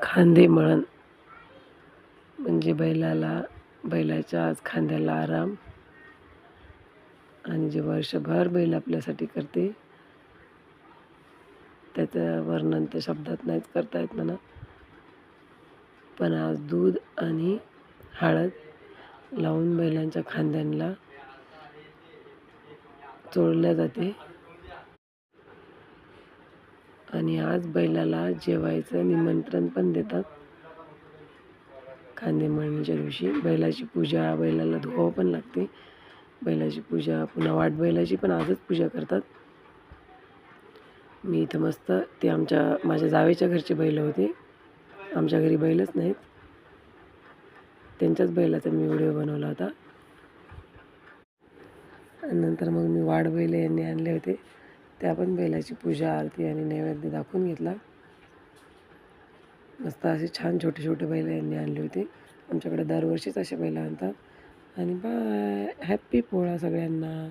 खांदेमळण म्हणजे बैलाच्या आज खांद्याला आराम. आणि जे वर्षभर बैल आपल्यासाठी करते त्याचं वर्णन तर शब्दात नाहीच करता येत म्हणा. पण आज दूध आणि हळद लावून बैलांच्या खांद्यांना चोळल्या जाते. आणि आज बैलाला जेवायचं निमंत्रण पण देतात. खांदेमळणीच्या दिवशी बैलाची पूजा, बैलाला धुवावं पण लागते. बैलाची पूजा पुन्हा वाट बैलाची पण आजच पूजा करतात. मी इथं मस्त ते माझ्या जावेच्या घरचे बैल होते. आमच्या घरी बैलच नाहीत. त्यांच्याच बैलाचा मी व्हिडिओ बनवला होता. आणि नंतर मग मी वाढ बैल यांनी आणले होते. त्या पण बैलाची पूजा, आरती आणि नैवेद्य दाखवून घेतला. मस्त असे छान छोटे छोटे बैल यांनी आणले होते. आमच्याकडे दरवर्षीच असे बैल आणतात. आणि बाय, हॅप्पी पोळा सगळ्यांना.